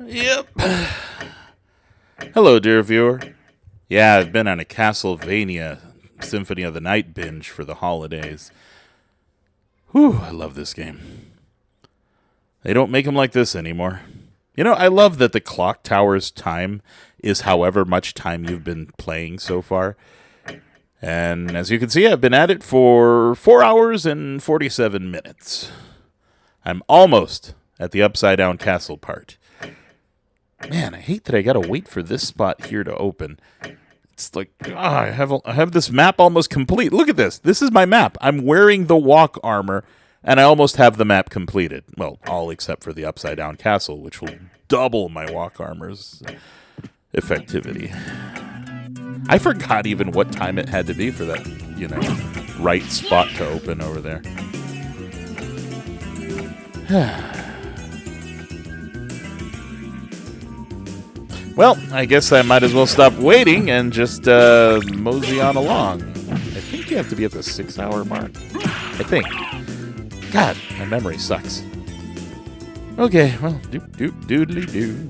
Yep. Hello, dear viewer. Yeah, I've been on a Castlevania Symphony of the Night binge for the holidays. Whew, I love this game. They don't make them like this anymore. You know, I love that the clock tower's time is however much time you've been playing so far. And as you can see, I've been at it for 4 hours and 47 minutes. I'm almost at the Upside Down Castle part. Man, I hate that I gotta wait for this spot here to open. It's like, I have this map almost complete. Look at this. This is my map. I'm wearing the walk armor, and I almost have the map completed. Well, all except for the Upside Down Castle, which will double my walk armor's effectivity. I forgot even what time it had to be for that, right spot to open over there. Well, I guess I might as well stop waiting and just mosey on along. I think you have to be at the 6-hour mark. I think. God, my memory sucks. Okay, well, doodly-doo.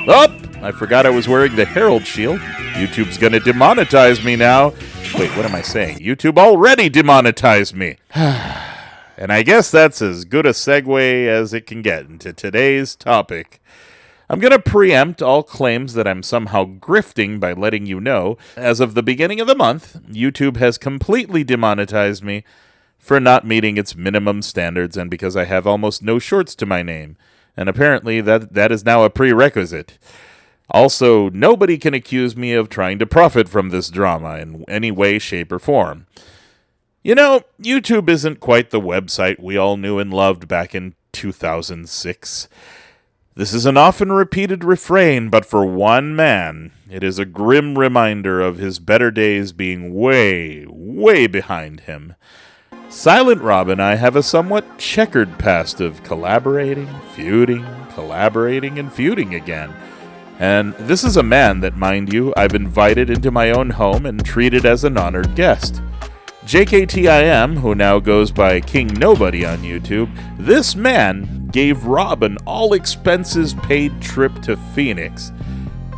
Oh! I forgot I was wearing the Herald Shield. YouTube's gonna demonetize me now. Wait, what am I saying? YouTube already demonetized me. And I guess that's as good a segue as it can get into today's topic. I'm going to preempt all claims that I'm somehow grifting by letting you know, as of the beginning of the month, YouTube has completely demonetized me for not meeting its minimum standards and because I have almost no shorts to my name. And apparently that is now a prerequisite. Also, nobody can accuse me of trying to profit from this drama in any way, shape, or form. You know, YouTube isn't quite the website we all knew and loved back in 2006. This is an often repeated refrain, but for one man, it is a grim reminder of his better days being way, way behind him. Silent Rob and I have a somewhat checkered past of collaborating, feuding, collaborating, and feuding again. And this is a man that, mind you, I've invited into my own home and treated as an honored guest. JKTIM, who now goes by King Nobody on YouTube, this man gave Rob an all-expenses-paid trip to Phoenix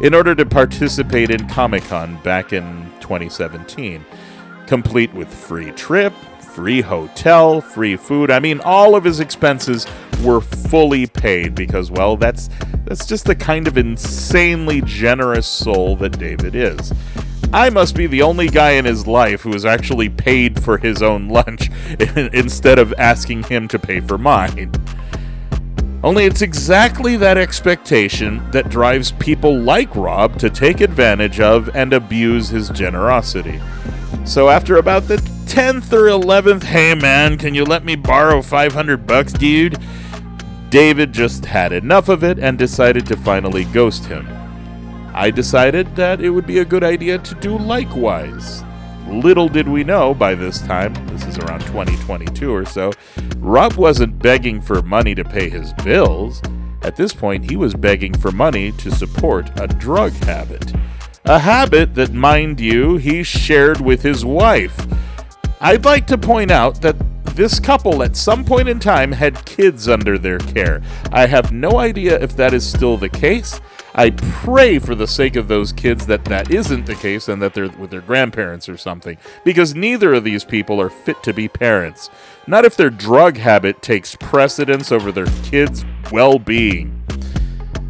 in order to participate in Comic-Con back in 2017, complete with free trip, free hotel, free food. I mean, all of his expenses were fully paid because, well, that's just the kind of insanely generous soul that David is. I must be the only guy in his life who has actually paid for his own lunch instead of asking him to pay for mine. Only it's exactly that expectation that drives people like Rob to take advantage of and abuse his generosity. So after about the 10th or 11th, hey man, can you let me borrow $500, dude? David just had enough of it and decided to finally ghost him. I decided that it would be a good idea to do likewise. Little did we know by this time, this is around 2022 or so, Rob wasn't begging for money to pay his bills. At this point, he was begging for money to support a drug habit. A habit that, mind you, he shared with his wife. I'd like to point out that this couple at some point in time had kids under their care. I have no idea if that is still the case. I pray for the sake of those kids that isn't the case and that they're with their grandparents or something, because neither of these people are fit to be parents. Not if their drug habit takes precedence over their kids' well-being.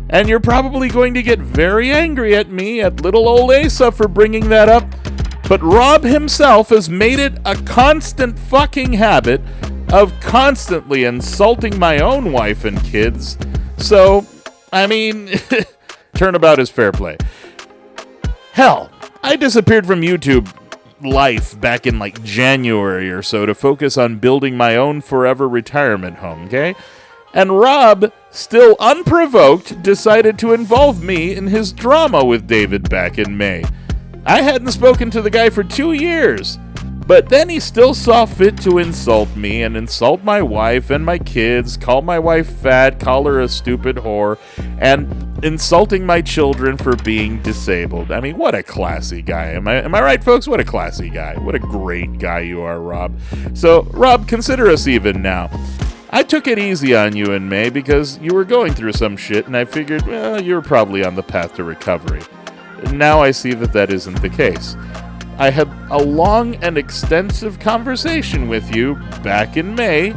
And you're probably going to get very angry at me, at little old Asa, for bringing that up, but Rob himself has made it a constant fucking habit of constantly insulting my own wife and kids. So, I mean... Turnabout is fair play. Hell, I disappeared from YouTube life back in like January or so to focus on building my own forever retirement home, okay? And Rob, still unprovoked, decided to involve me in his drama with David back in May. I hadn't spoken to the guy for 2 years, but then he still saw fit to insult me and insult my wife and my kids, call my wife fat, call her a stupid whore, and insulting my children for being disabled. I mean, what a classy guy. Am I right, folks? What a classy guy. What a great guy you are, Rob. So, Rob, consider us even now. I took it easy on you in May because you were going through some shit, and I figured, well, you're probably on the path to recovery. Now I see that that isn't the case. I had a long and extensive conversation with you back in May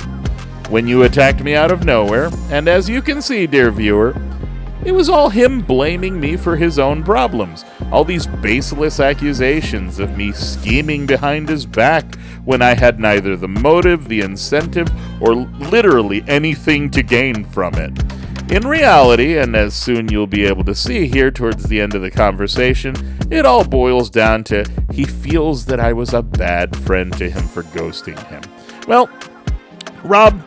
when you attacked me out of nowhere, and as you can see, dear viewer, it was all him blaming me for his own problems. All these baseless accusations of me scheming behind his back when I had neither the motive, the incentive, or literally anything to gain from it. In reality, and as soon you'll be able to see here towards the end of the conversation, it all boils down to he feels that I was a bad friend to him for ghosting him. Well, Rob,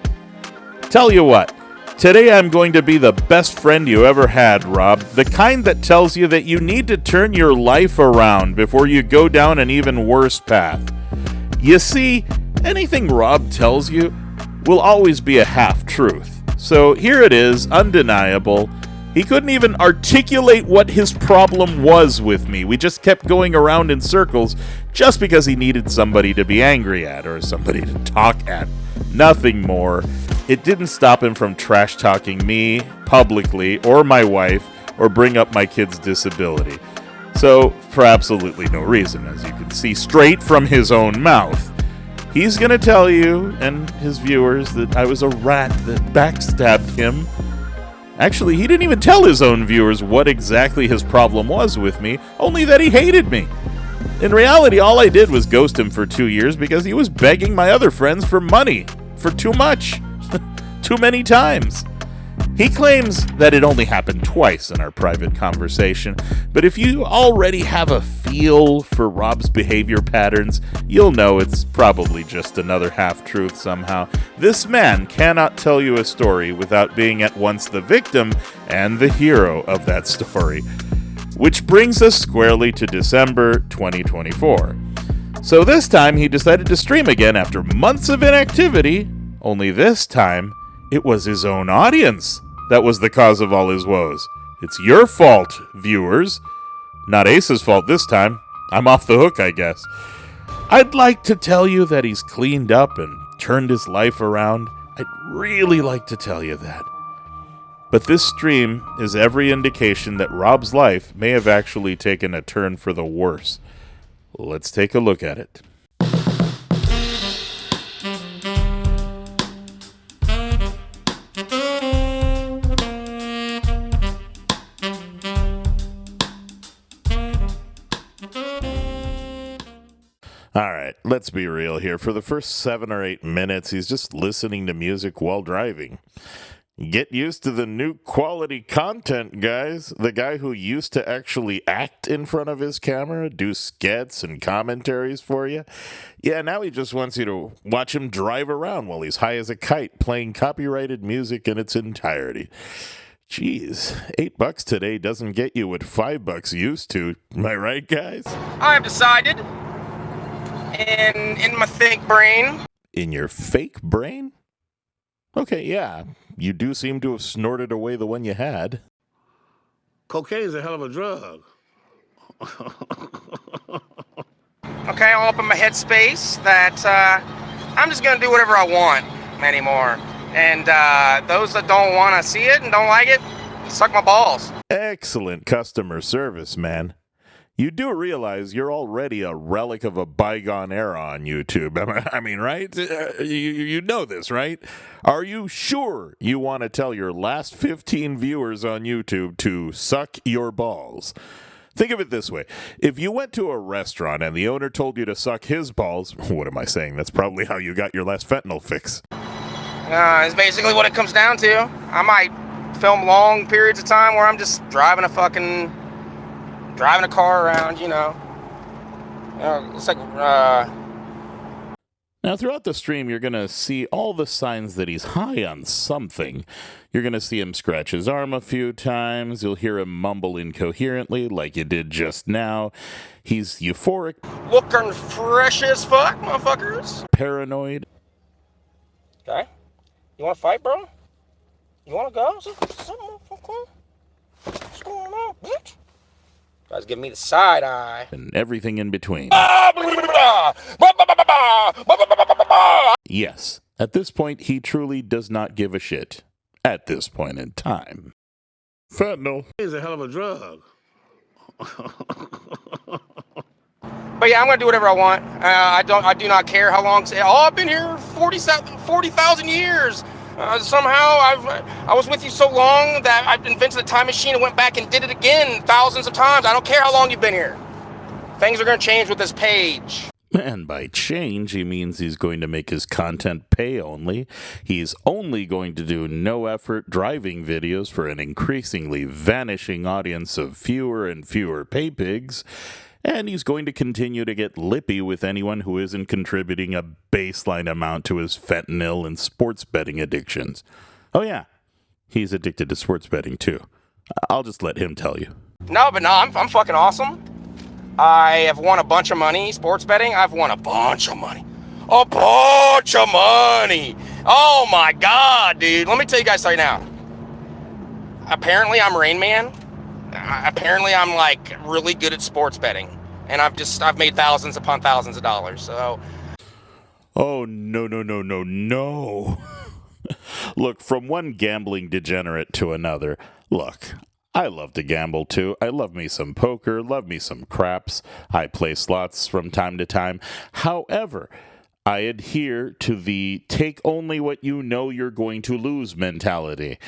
tell you what. Today I'm going to be the best friend you ever had, Rob. The kind that tells you that you need to turn your life around before you go down an even worse path. You see, anything Rob tells you will always be a half-truth. So here it is, undeniable. He couldn't even articulate what his problem was with me. We just kept going around in circles just because he needed somebody to be angry at or somebody to talk at. Nothing more. It didn't stop him from trash-talking me publicly or my wife or bring up my kid's disability. So, for absolutely no reason, as you can see straight from his own mouth. He's going to tell you and his viewers that I was a rat that backstabbed him. Actually, he didn't even tell his own viewers what exactly his problem was with me, only that he hated me. In reality, all I did was ghost him for 2 years because he was begging my other friends for money for too much. Too many times. He claims that it only happened twice in our private conversation, but if you already have a feel for Rob's behavior patterns, you'll know it's probably just another half-truth somehow. This man cannot tell you a story without being at once the victim and the hero of that story. Which brings us squarely to December 2024. So this time he decided to stream again after months of inactivity, only this time it was his own audience that was the cause of all his woes. It's your fault, viewers. Not Ace's fault this time. I'm off the hook, I guess. I'd like to tell you that he's cleaned up and turned his life around. I'd really like to tell you that. But this stream is every indication that Rob's life may have actually taken a turn for the worse. Let's take a look at it. Alright, let's be real here. For the first 7 or 8 minutes, he's just listening to music while driving. Get used to the new quality content, guys. The guy who used to actually act in front of his camera, do skits and commentaries for you. Yeah, now he just wants you to watch him drive around while he's high as a kite, playing copyrighted music in its entirety. Jeez, $8 today doesn't get you what $5 used to. Am I right, guys? I've decided, in my fake brain. In your fake brain? Okay, yeah. You do seem to have snorted away the one you had. Cocaine's a hell of a drug. Okay, I'll open my headspace that I'm just going to do whatever I want anymore. And those that don't want to see it and don't like it, suck my balls. Excellent customer service, man. You do realize you're already a relic of a bygone era on YouTube. I mean, right? You know this, right? Are you sure you want to tell your last 15 viewers on YouTube to suck your balls? Think of it this way. If you went to a restaurant and the owner told you to suck his balls, what am I saying? That's probably how you got your last fentanyl fix. It's basically what it comes down to. I might film long periods of time where I'm just driving a car around, you know. It's like, Now, throughout the stream, you're going to see all the signs that he's high on something. You're going to see him scratch his arm a few times. You'll hear him mumble incoherently, like you did just now. He's euphoric. Looking fresh as fuck, motherfuckers. Paranoid. Okay. You want to fight, bro? You want to go? What's going on, bitch? Guys, give me the side eye. And everything in between. Yes, At this point, he truly does not give a shit. At this point in time. Fentanyl is a hell of a drug. But yeah, I'm gonna do whatever I want. I do not care how long. I've been here 40,000 years. Somehow I was with you so long that I invented a time machine and went back and did it again thousands of times. I don't care how long you've been here. Things are gonna change with this page. And by change, he means he's going to make his content pay only. He's only going to do no-effort driving videos for an increasingly vanishing audience of fewer and fewer pay pigs. And he's going to continue to get lippy with anyone who isn't contributing a baseline amount to his fentanyl and sports betting addictions. Oh yeah, he's addicted to sports betting too. I'll just let him tell you. No, I'm fucking awesome. I have won a bunch of money sports betting. I've won a bunch of money. A bunch of money. Oh my God, dude. Let me tell you guys right now. Apparently I'm Rain Man. Apparently I'm like really good at sports betting. And I've made thousands upon thousands of dollars. So. Oh, no. Look, from one gambling degenerate to another. Look, I love to gamble too. I love me some poker, love me some craps. I play slots from time to time. However, I adhere to the take only what you know you're going to lose mentality.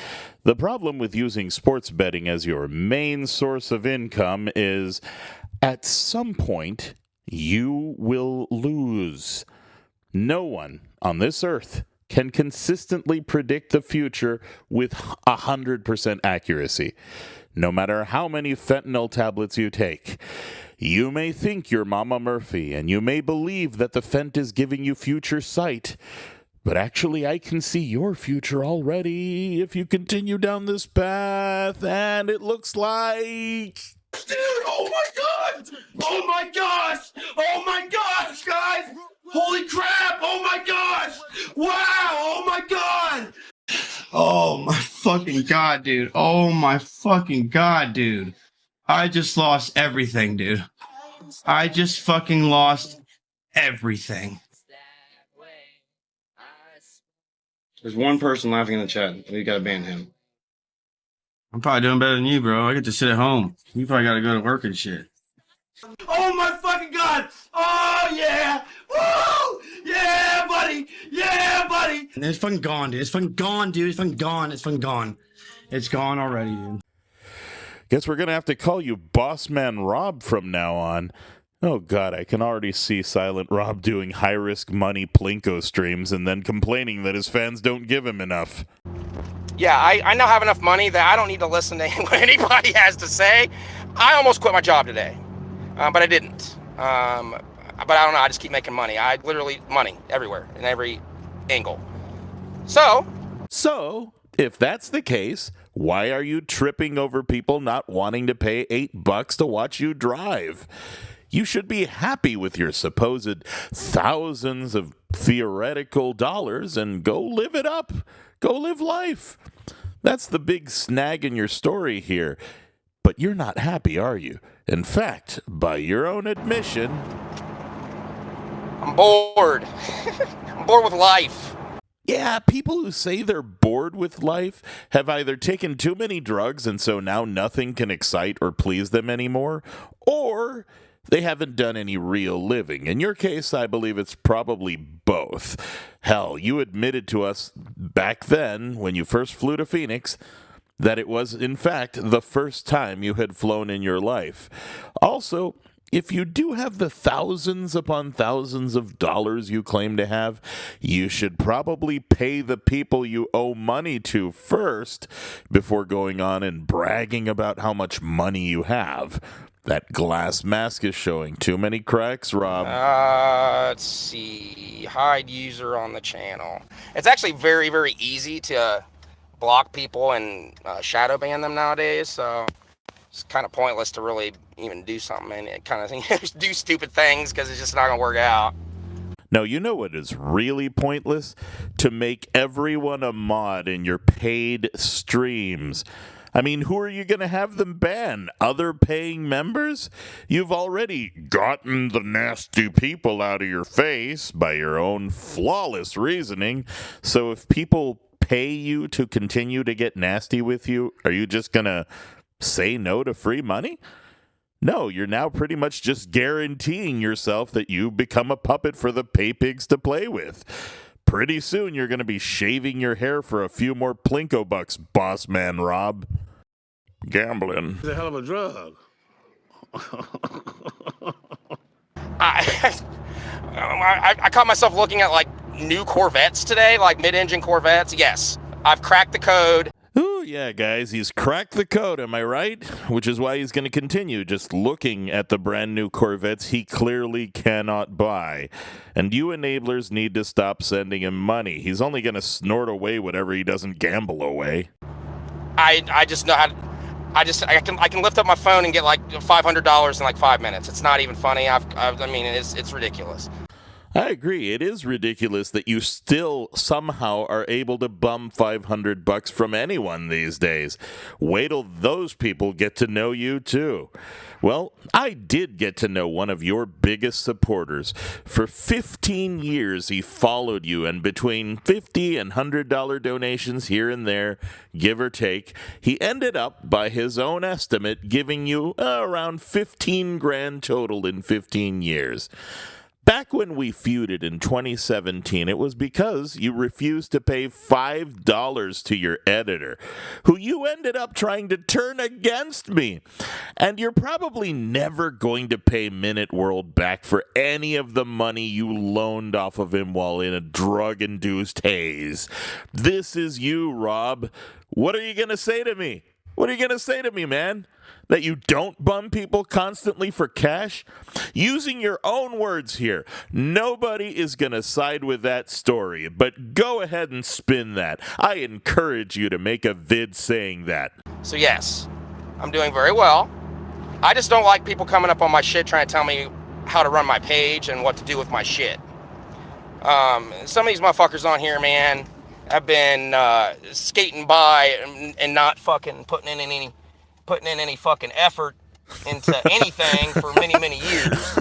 The problem with using sports betting as your main source of income is at some point you will lose. No one on this earth can consistently predict the future with 100% accuracy. No matter how many fentanyl tablets you take, you may think you're Mama Murphy, and you may believe that the fent is giving you future sight, but actually I can see your future already if you continue down this path, and it looks like... Dude, oh my God! Oh my gosh! Oh my gosh, guys! Holy crap! Oh my gosh! Wow! Oh my God! Oh my fucking God, dude. Oh my fucking God, dude. I just lost everything, dude. I just fucking lost everything. There's one person laughing in the chat. We gotta ban him. I'm probably doing better than you, bro. I get to sit at home. You probably gotta go to work and shit. Oh my fucking God! Oh yeah! Woo! Yeah, buddy! Yeah, buddy! And it's fucking gone, dude. It's fucking gone, dude. It's fucking gone. It's fucking gone. It's gone already, dude. Guess we're gonna have to call you Boss Man Rob from now on. Oh God, I can already see Silent Rob doing high-risk money Plinko streams and then complaining that his fans don't give him enough. Yeah, I now have enough money that I don't need to listen to what anybody has to say. I almost quit my job today, but I didn't. But I don't know, I just keep making money. I literally, money everywhere, in every angle. So, if that's the case, why are you tripping over people not wanting to pay $8 to watch you drive? You should be happy with your supposed thousands of theoretical dollars and go live it up. Go live life. That's the big snag in your story here. But you're not happy, are you? In fact, by your own admission... I'm bored. I'm bored with life. Yeah, people who say they're bored with life have either taken too many drugs and so now nothing can excite or please them anymore, or they haven't done any real living. In your case, I believe it's probably both. Hell, you admitted to us back then, when you first flew to Phoenix, that it was, in fact, the first time you had flown in your life. Also, if you do have the thousands upon thousands of dollars you claim to have, you should probably pay the people you owe money to first before going on and bragging about how much money you have. That glass mask is showing too many cracks, Rob. Let's see. Hide user on the channel. It's actually very, very easy to block people and shadow ban them nowadays, so it's kind of pointless to really even do something and it kind of do stupid things because it's just not going to work out. No, you know what is really pointless? To make everyone a mod in your paid streams. I mean, who are you going to have them ban? Other paying members? You've already gotten the nasty people out of your face by your own flawless reasoning. So if people pay you to continue to get nasty with you, are you just going to say no to free money? No, you're now pretty much just guaranteeing yourself that you become a puppet for the pay pigs to play with. Pretty soon you're going to be shaving your hair for a few more Plinko bucks, boss man Rob. Gambling. It's a hell of a drug. I caught myself looking at like new Corvettes today, like mid-engine Corvettes. Yes, I've cracked the code. Ooh, yeah, guys, he's cracked the code, am I right? Which is why he's going to continue just looking at the brand new Corvettes he clearly cannot buy. And you enablers need to stop sending him money. He's only going to snort away whatever he doesn't gamble away. I just know how to, I can lift up my phone and get like $500 in like 5 minutes. It's not even funny. I mean, it's ridiculous. I agree. It is ridiculous that you still somehow are able to bum $500 from anyone these days. Wait till those people get to know you too. Well, I did get to know one of your biggest supporters. For 15 years, he followed you, and between $50 and $100 donations here and there, give or take, he ended up, by his own estimate, giving you around 15 grand total in 15 years. Back when we feuded in 2017, it was because you refused to pay $5 to your editor, who you ended up trying to turn against me. And you're probably never going to pay Minute World back for any of the money you loaned off of him while in a drug-induced haze. This is you, Rob. What are you going to say to me? What are you going to say to me, man? That you don't bum people constantly for cash? Using your own words here, nobody is going to side with that story, but go ahead and spin that. I encourage you to make a vid saying that. So yes, I'm doing very well. I just don't like people coming up on my shit trying to tell me how to run my page and what to do with my shit. Some of these motherfuckers on here, man, have been skating by and not fucking putting in any fucking effort into anything for many years.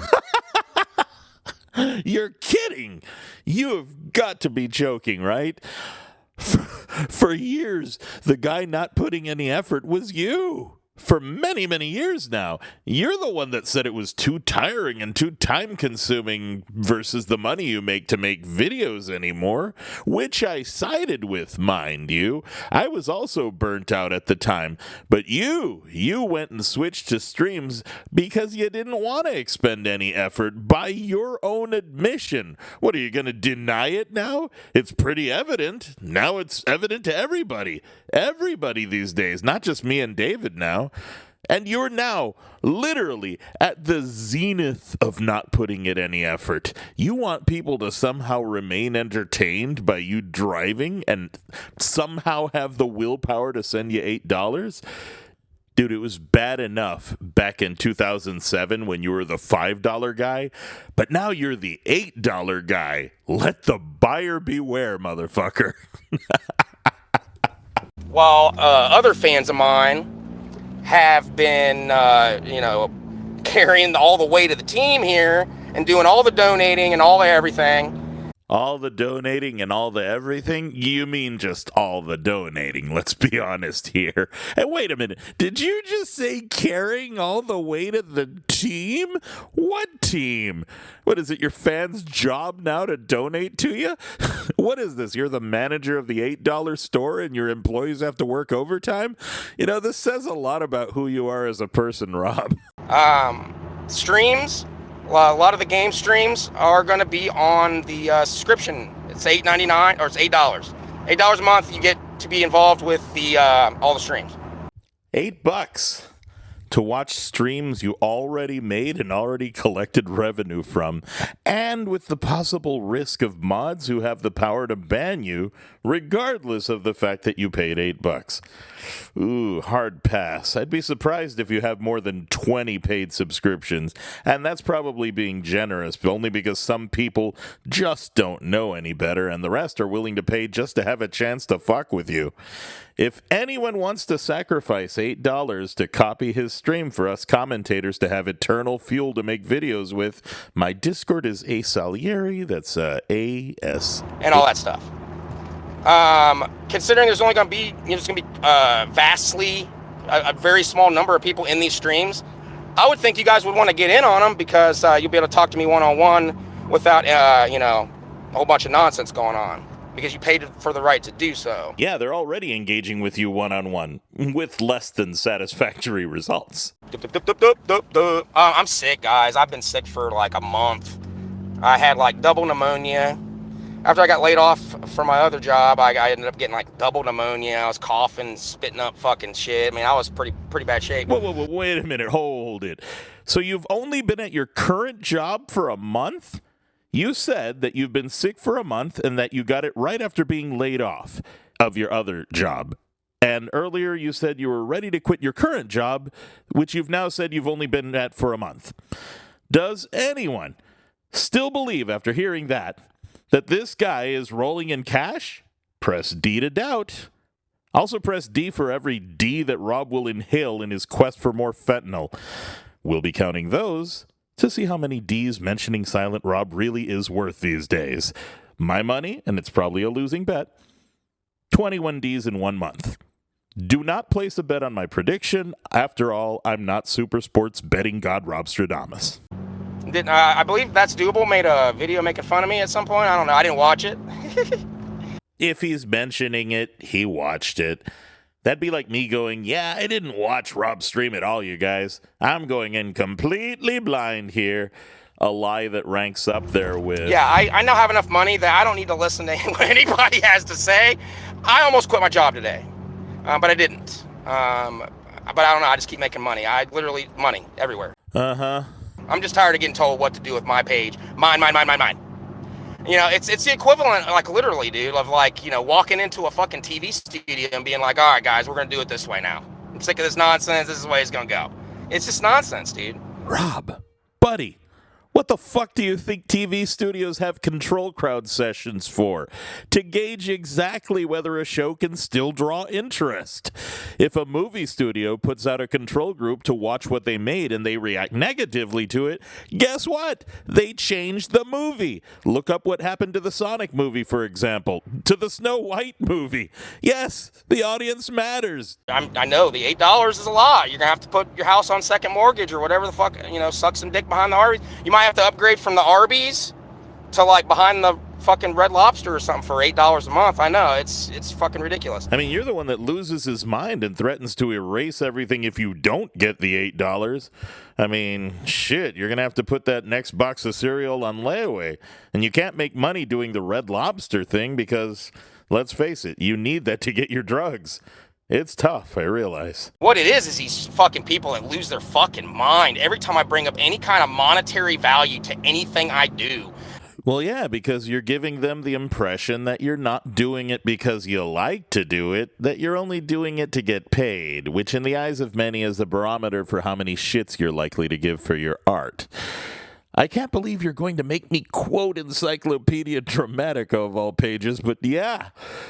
You're kidding. You have got to be joking, right? For years, the guy not putting any effort was you. For many years now. You're the one that said it was too tiring and too time-consuming versus the money you make to make videos anymore, which I sided with, mind you. I was also burnt out at the time, but you went and switched to streams because you didn't want to expend any effort by your own admission. What, are you going to deny it now? It's pretty evident. Now it's evident to everybody. Everybody these days, not just me and David now. And you're now literally at the zenith of not putting in any effort. You want people to somehow remain entertained by you driving and somehow have the willpower to send you $8? Dude, it was bad enough back in 2007 when you were the $5 guy, but now you're the $8 guy. Let the buyer beware, motherfucker. While other fans of mine have been, carrying all the weight of the team here and doing all the donating and all the everything. All the donating and all the everything? You mean just all the donating, let's be honest here. And wait a minute, did you just say carrying all the weight of the team? What team? What is it, your fans' job now to donate to you? What is this, you're the manager of the $8 store and your employees have to work overtime? You know, this says a lot about who you are as a person, Rob. Streams. A lot of the game streams are going to be on the subscription. It's $8.99 or it's $8. $8 a month. You get to be involved with the all the streams. $8. to watch streams you already made and already collected revenue from, and with the possible risk of mods who have the power to ban you, regardless of the fact that you paid $8. Ooh, hard pass. I'd be surprised if you have more than 20 paid subscriptions, and that's probably being generous, only because some people just don't know any better, and the rest are willing to pay just to have a chance to fuck with you. If anyone wants to sacrifice $8 to copy his stream for us commentators to have eternal fuel to make videos with, my Discord is A Salieri, that's A-S. And all that stuff. Considering there's only going to be, vastly, a very small number of people in these streams, I would think you guys would want to get in on them because you'll be able to talk to me one-on-one without, a whole bunch of nonsense going on. Because you paid for the right to do so. Yeah, they're already engaging with you one-on-one with less than satisfactory results. I'm sick, guys. I've been sick for like a month. I had like double pneumonia. After I got laid off from my other job, I ended up getting like double pneumonia. I was coughing, spitting up fucking shit. I mean, I was pretty bad shape. Whoa, wait a minute. Hold it. So you've only been at your current job for a month? You said that you've been sick for a month and that you got it right after being laid off of your other job. And earlier you said you were ready to quit your current job, which you've now said you've only been at for a month. Does anyone still believe, after hearing that this guy is rolling in cash? Press D to doubt. Also press D for every D that Rob will inhale in his quest for more fentanyl. We'll be counting those to see how many D's mentioning Silent Rob really is worth these days. My money, and it's probably a losing bet, 21 D's in 1 month. Do not place a bet on my prediction. After all, I'm not Super Sports betting god Rob Stradamus. I believe That's Doable made a video making fun of me at some point. I don't know. I didn't watch it. If he's mentioning it, he watched it. That'd be like me going, yeah, I didn't watch Rob stream at all, you guys. I'm going in completely blind here. A lie that ranks up there with... Yeah, I now have enough money that I don't need to listen to what anybody has to say. I almost quit my job today, but I didn't. But I don't know, I just keep making money. Literally, money everywhere. Uh-huh. I'm just tired of getting told what to do with my page. Mine. You know, it's the equivalent, like, literally, dude, of, like, walking into a fucking TV studio and being like, all right, guys, we're going to do it this way now. I'm sick of this nonsense. This is the way it's going to go. It's just nonsense, dude. Rob, buddy, what the fuck do you think TV studios have control crowd sessions for? To gauge exactly whether a show can still draw interest. If a movie studio puts out a control group to watch what they made and they react negatively to it, guess what? They change the movie. Look up what happened to the Sonic movie, for example. To the Snow White movie. Yes, the audience matters. I know, the $8 is a lot. You're going to have to put your house on second mortgage or whatever the fuck, suck some dick behind the Arby's. You might have to upgrade from the Arby's to, like, behind the fucking Red Lobster or something for $8 a month. I know, it's fucking ridiculous. I mean, you're the one that loses his mind and threatens to erase everything if you don't get the $8. I mean, shit, you're going to have to put that next box of cereal on layaway. And you can't make money doing the Red Lobster thing because, let's face it, you need that to get your drugs. It's tough, I realize. What it is these fucking people that lose their fucking mind every time I bring up any kind of monetary value to anything I do. Well, yeah, because you're giving them the impression that you're not doing it because you like to do it, that you're only doing it to get paid, which in the eyes of many is a barometer for how many shits you're likely to give for your art. I can't believe you're going to make me quote Encyclopedia Dramatica of all pages, but yeah,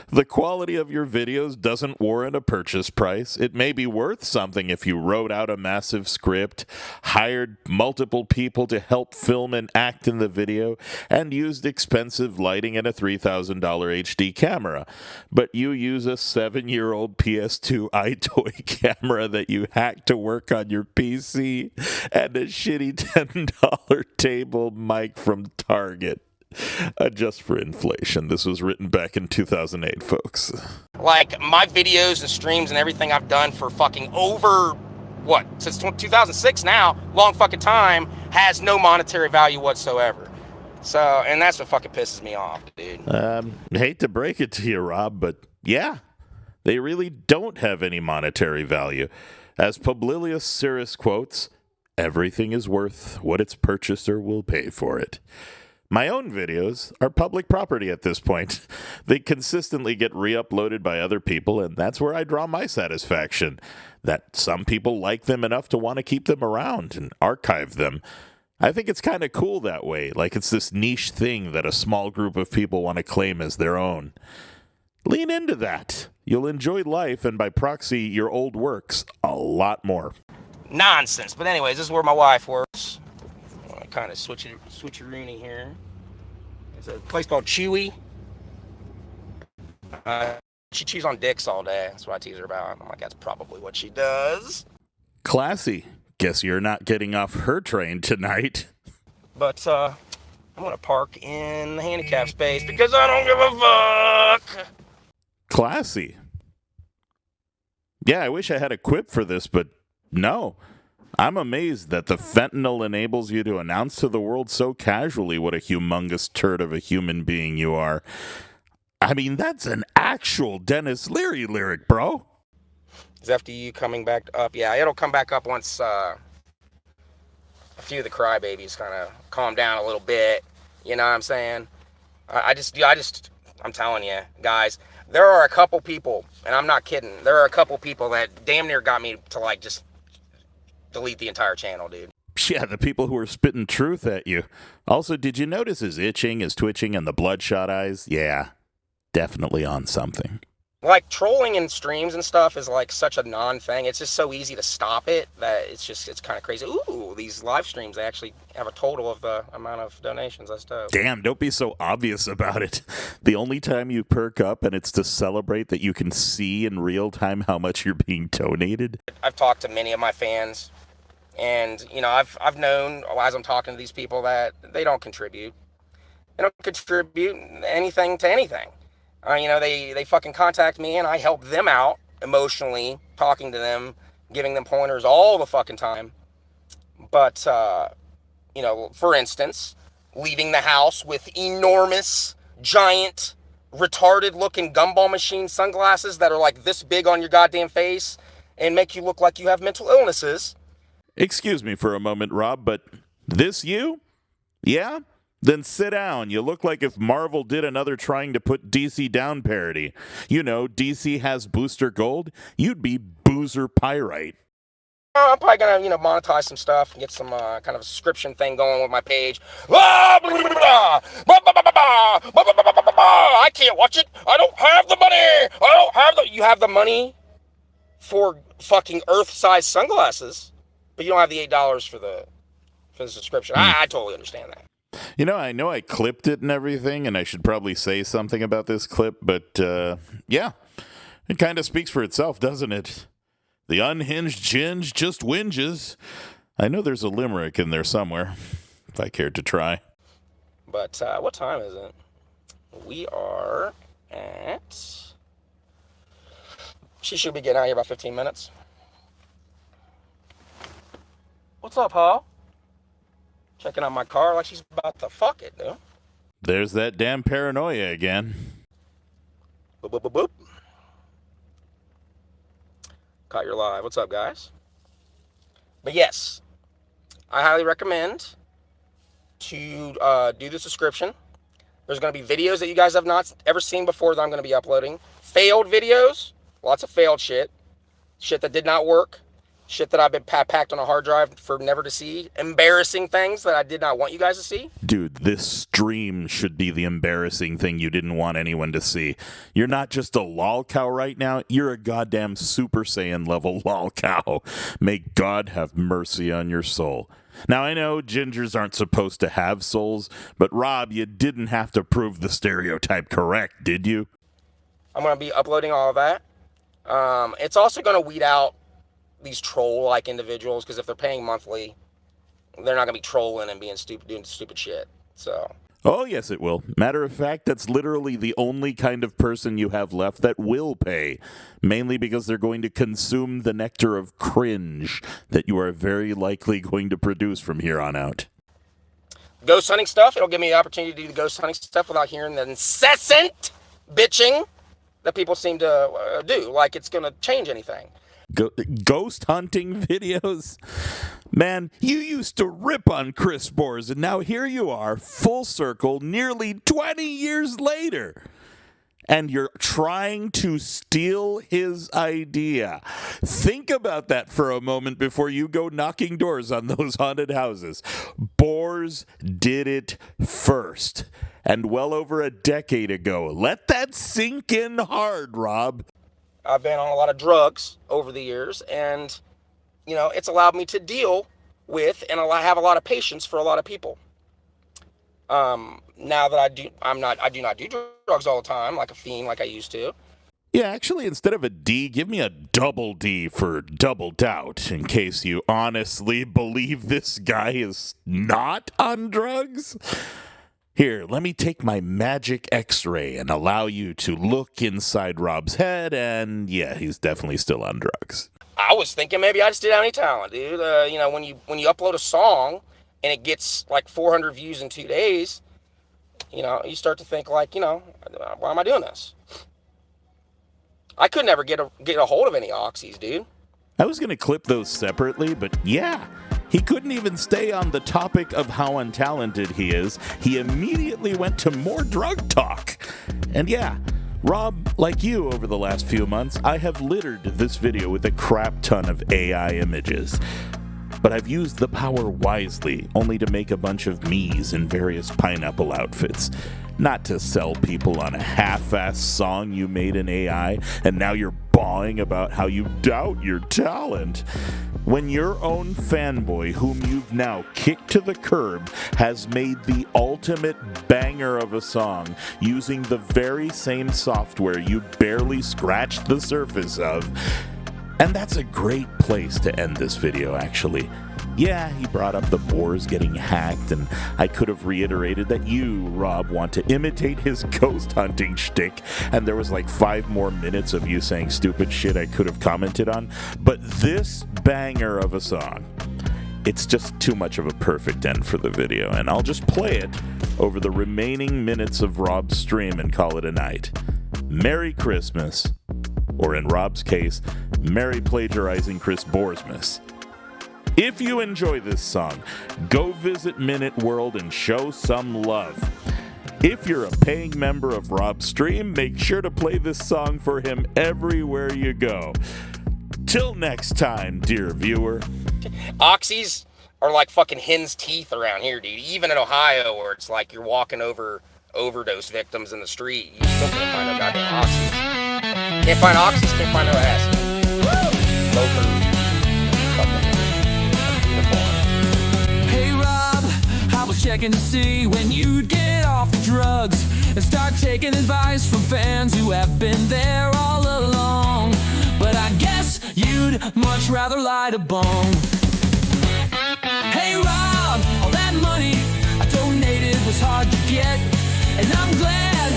the quality of your videos doesn't warrant a purchase price. It may be worth something if you wrote out a massive script, hired multiple people to help film and act in the video, and used expensive lighting and a $3,000 HD camera. But you use a 7-year-old PS2 iToy camera that you hacked to work on your PC and a shitty $10 table mic from Target. Adjust for inflation. This was written back in 2008, folks. Like, my videos and streams and everything I've done for fucking since 2006 now, long fucking time, has no monetary value whatsoever. So, and that's what fucking pisses me off, dude. Hate to break it to you, Rob, but yeah, they really don't have any monetary value. As Publilius Syrus quotes, everything is worth what its purchaser will pay for it. My own videos are public property at this point. They consistently get re-uploaded by other people, and that's where I draw my satisfaction. That some people like them enough to want to keep them around and archive them. I think it's kind of cool that way, like it's this niche thing that a small group of people want to claim as their own. Lean into that. You'll enjoy life, and by proxy, your old works a lot more. Nonsense. But anyways, this is where my wife works. I kind of switcheroony here. It's a place called Chewy. She chews on dicks all day. That's what I tease her about. I'm like, that's probably what she does. Classy. Guess you're not getting off her train tonight. But I'm gonna park in the handicap space because I don't give a fuck. Classy. Yeah, I wish I had a quip for this, but no. I'm amazed that the fentanyl enables you to announce to the world so casually what a humongous turd of a human being you are. I mean, that's an actual Dennis Leary lyric, bro. Is FDU coming back up? Yeah, it'll come back up once a few of the crybabies kind of calm down a little bit. You know what I'm saying? I'm telling you, guys, there are a couple people, and I'm not kidding, there are a couple people that damn near got me to, like, just delete the entire channel, dude. Yeah, the people who are spitting truth at you. Also, did you notice his itching, his twitching, and the bloodshot eyes? Yeah, definitely on something. Like, trolling in streams and stuff is, like, such a non-thing. It's just so easy to stop it that it's kind of crazy. Ooh, these live streams, they actually have a total of the amount of donations. That's dope. Damn, don't be so obvious about it. The only time you perk up and it's to celebrate that you can see in real time how much you're being donated. I've talked to many of my fans, and, you know, I've known as I'm talking to these people that they don't contribute. They don't contribute anything to anything. You know, they fucking contact me, and I help them out emotionally, talking to them, giving them pointers all the fucking time. But, you know, for instance, leaving the house with enormous, giant, retarded-looking gumball machine sunglasses that are like this big on your goddamn face and make you look like you have mental illnesses. Excuse me for a moment, Rob, but this you? Yeah? Then sit down. You look like if Marvel did another trying to put DC down parody. You know, DC has Booster Gold. You'd be Boozer Pyrite. I'm probably going to, you know, monetize some stuff and get some kind of a subscription thing going with my page. I can't watch it. I don't have the money. You have the money for fucking Earth-sized sunglasses, but you don't have the $8 for the subscription. I totally understand that. You know I clipped it and everything, and I should probably say something about this clip, but, yeah, it kind of speaks for itself, doesn't it? The unhinged ginge just whinges. I know there's a limerick in there somewhere, if I cared to try. But, what time is it? We are at... She should be getting out here about 15 minutes. What's up, Paul? Checking out my car like she's about to fuck it, dude. There's that damn paranoia again. Boop, boop, boop, boop. Caught your live. What's up, guys? But yes, I highly recommend to do the subscription. There's going to be videos that you guys have not ever seen before that I'm going to be uploading. Failed videos. Lots of failed shit. Shit that did not work. Shit that I've been packed on a hard drive for never to see. Embarrassing things that I did not want you guys to see. Dude, this stream should be the embarrassing thing you didn't want anyone to see. You're not just a lol cow right now. You're a goddamn Super Saiyan level lol cow. May God have mercy on your soul. Now, I know gingers aren't supposed to have souls, but Rob, you didn't have to prove the stereotype correct, did you? I'm going to be uploading all of that. It's also going to weed out these troll-like individuals, because if they're paying monthly, they're not going to be trolling and being stupid, doing stupid shit. So. Oh, yes, it will. Matter of fact, that's literally the only kind of person you have left that will pay, mainly because they're going to consume the nectar of cringe that you are very likely going to produce from here on out. Ghost hunting stuff, it'll give me the opportunity to do the ghost hunting stuff without hearing the incessant bitching that people seem to do, like it's going to change anything. Ghost hunting videos? Man, you used to rip on Chris Bores, and now here you are, full circle, nearly 20 years later. And you're trying to steal his idea. Think about that for a moment before you go knocking doors on those haunted houses. Bores did it first, and well over a decade ago. Let that sink in hard, Rob. I've been on a lot of drugs over the years, and, you know, it's allowed me to deal with and I have a lot of patience for a lot of people. Now that I do not do drugs all the time like a fiend like I used to. Yeah, actually, instead of a D, give me a double D for double doubt, in case you honestly believe this guy is not on drugs. Here, let me take my magic x-ray and allow you to look inside Rob's head, and yeah, he's definitely still on drugs. I was thinking maybe I just did any talent, dude. You know, when you upload a song and it gets like 400 views in 2 days, you know, you start to think like, you know, why am I doing this? I could never get a hold of any oxys, dude. I was going to clip those separately, but yeah, he couldn't even stay on the topic of how untalented he is. He immediately went to more drug talk. And yeah, Rob, like you over the last few months, I have littered this video with a crap ton of AI images. But I've used the power wisely, only to make a bunch of me's in various pineapple outfits. Not to sell people on a half-assed song you made in AI, and now you're bawling about how you doubt your talent. When your own fanboy, whom you've now kicked to the curb, has made the ultimate banger of a song using the very same software you barely scratched the surface of. And that's a great place to end this video, actually. Yeah, he brought up the Bores getting hacked, and I could have reiterated that you, Rob, want to imitate his ghost hunting shtick, and there was like 5 more minutes of you saying stupid shit I could have commented on. But this banger of a song, it's just too much of a perfect end for the video, and I'll just play it over the remaining minutes of Rob's stream and call it a night. Merry Christmas. Or in Rob's case, Merry Plagiarizing Chris Boresmas. If you enjoy this song, go visit Minute World and show some love. If you're a paying member of Rob's stream, make sure to play this song for him everywhere you go. Till next time, dear viewer. Oxys are like fucking hen's teeth around here, dude. Even in Ohio, where it's like you're walking over overdose victims in the street, you still can't find no goddamn oxys. Can't find oxys, can't find no ass. Loafers. Hey Rob, I was checking to see when you'd get off the drugs and start taking advice from fans who have been there all along. But I guess you'd much rather lie to bone. Hey Rob, all that money I donated was hard to get, and I'm glad